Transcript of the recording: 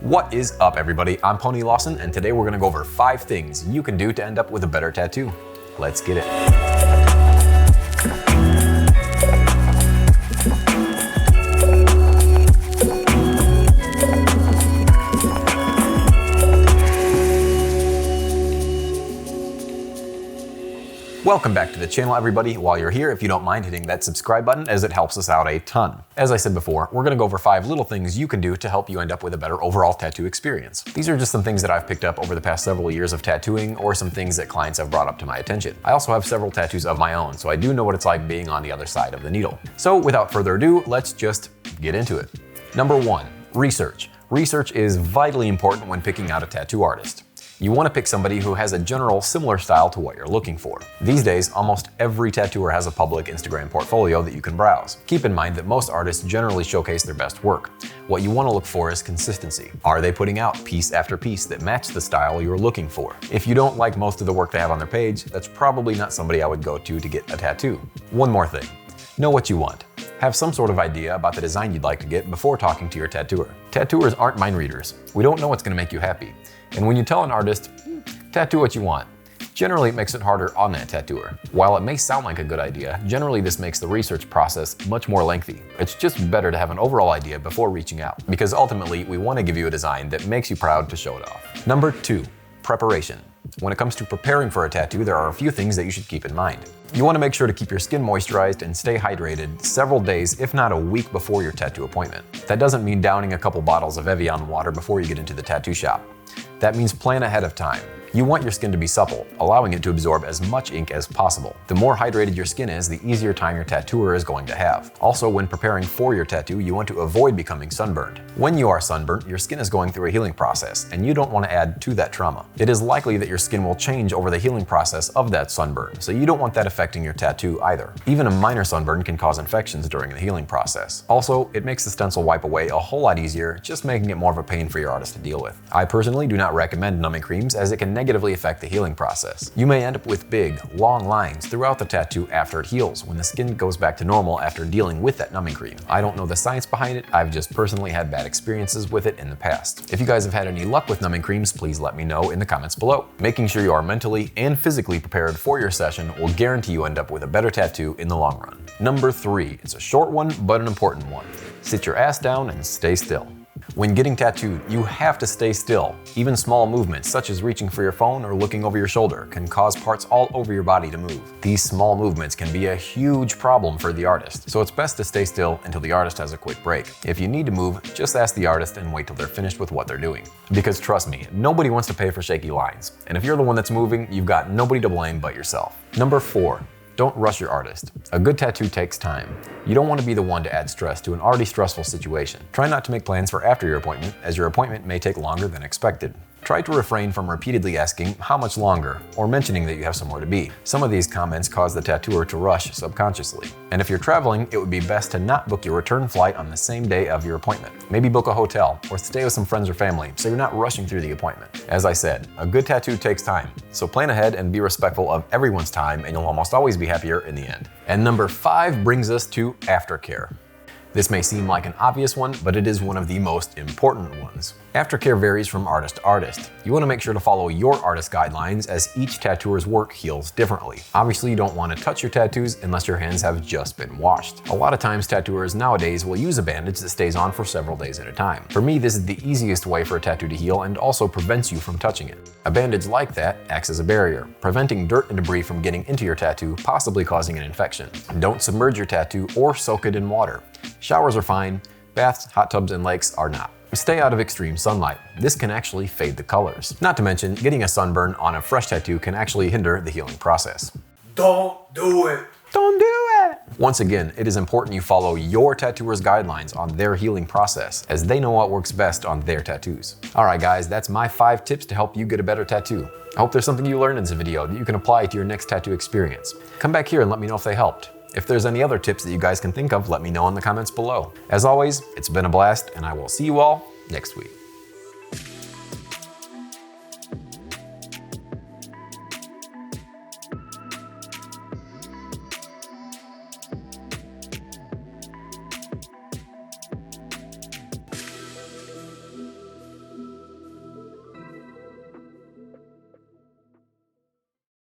What is up, everybody? I'm Pony Lawson, and today we're gonna go over 5 things you can do to end up with a better tattoo. Let's get it. Welcome back to the channel, everybody. While you're here, if you don't mind hitting that subscribe button, as it helps us out a ton. As I said before, we're gonna go over 5 little things you can do to help you end up with a better overall tattoo experience. These are just some things that I've picked up over the past several years of tattooing, or some things that clients have brought up to my attention. I also have several tattoos of my own, so I do know what it's like being on the other side of the needle. So without further ado, let's just get into it. Number 1, research. Research is vitally important when picking out a tattoo artist. You want to pick somebody who has a general similar style to what you're looking for. These days, almost every tattooer has a public Instagram portfolio that you can browse. Keep in mind that most artists generally showcase their best work. What you want to look for is consistency. Are they putting out piece after piece that match the style you're looking for? If you don't like most of the work they have on their page, that's probably not somebody I would go to get a tattoo. One more thing. Know what you want. Have some sort of idea about the design you'd like to get before talking to your tattooer. Tattooers aren't mind readers. We don't know what's going to make you happy. And when you tell an artist, tattoo what you want, generally it makes it harder on that tattooer. While it may sound like a good idea, generally this makes the research process much more lengthy. It's just better to have an overall idea before reaching out, because ultimately we want to give you a design that makes you proud to show it off. Number 2, preparation. When it comes to preparing for a tattoo, there are a few things that you should keep in mind. You want to make sure to keep your skin moisturized and stay hydrated several days, if not a week, before your tattoo appointment. That doesn't mean downing a couple bottles of Evian water before you get into the tattoo shop. That means plan ahead of time. You want your skin to be supple, allowing it to absorb as much ink as possible. The more hydrated your skin is, the easier time your tattooer is going to have. Also, when preparing for your tattoo, you want to avoid becoming sunburned. When you are sunburnt, your skin is going through a healing process, and you don't want to add to that trauma. It is likely that your skin will change over the healing process of that sunburn, so you don't want that affecting your tattoo either. Even a minor sunburn can cause infections during the healing process. Also, it makes the stencil wipe away a whole lot easier, just making it more of a pain for your artist to deal with. I personally do not recommend numbing creams, as it can negatively affect the healing process. You may end up with big, long lines throughout the tattoo after it heals, when the skin goes back to normal after dealing with that numbing cream. I don't know the science behind it, I've just personally had bad experiences with it in the past. If you guys have had any luck with numbing creams, please let me know in the comments below. Making sure you are mentally and physically prepared for your session will guarantee you end up with a better tattoo in the long run. Number 3, it's a short one, but an important one. Sit your ass down and stay still. When getting tattooed, you have to stay still. Even small movements, such as reaching for your phone or looking over your shoulder, can cause parts all over your body to move. These small movements can be a huge problem for the artist, so it's best to stay still until the artist has a quick break. If you need to move, just ask the artist and wait till they're finished with what they're doing. Because trust me, nobody wants to pay for shaky lines. And if you're the one that's moving, you've got nobody to blame but yourself. Number 4. Don't rush your artist. A good tattoo takes time. You don't want to be the one to add stress to an already stressful situation. Try not to make plans for after your appointment, as your appointment may take longer than expected. Try to refrain from repeatedly asking how much longer, or mentioning that you have somewhere to be. Some of these comments cause the tattooer to rush subconsciously. And if you're traveling, it would be best to not book your return flight on the same day of your appointment. Maybe book a hotel, or stay with some friends or family, so you're not rushing through the appointment. As I said, a good tattoo takes time, so plan ahead and be respectful of everyone's time, and you'll almost always be happier in the end. And number 5 brings us to aftercare. This may seem like an obvious one, but it is one of the most important ones. Aftercare varies from artist to artist. You want to make sure to follow your artist guidelines, as each tattooer's work heals differently. Obviously, you don't want to touch your tattoos unless your hands have just been washed. A lot of times, tattooers nowadays will use a bandage that stays on for several days at a time. For me, this is the easiest way for a tattoo to heal and also prevents you from touching it. A bandage like that acts as a barrier, preventing dirt and debris from getting into your tattoo, possibly causing an infection. Don't submerge your tattoo or soak it in water. Showers are fine, baths, hot tubs, and lakes are not. Stay out of extreme sunlight. This can actually fade the colors. Not to mention, getting a sunburn on a fresh tattoo can actually hinder the healing process. Don't do it. Don't do it! Once again, it is important you follow your tattooer's guidelines on their healing process, as they know what works best on their tattoos. Alright guys, that's my 5 tips to help you get a better tattoo. I hope there's something you learned in this video that you can apply to your next tattoo experience. Come back here and let me know if they helped. If there's any other tips that you guys can think of, let me know in the comments below. As always, it's been a blast, and I will see you all next week.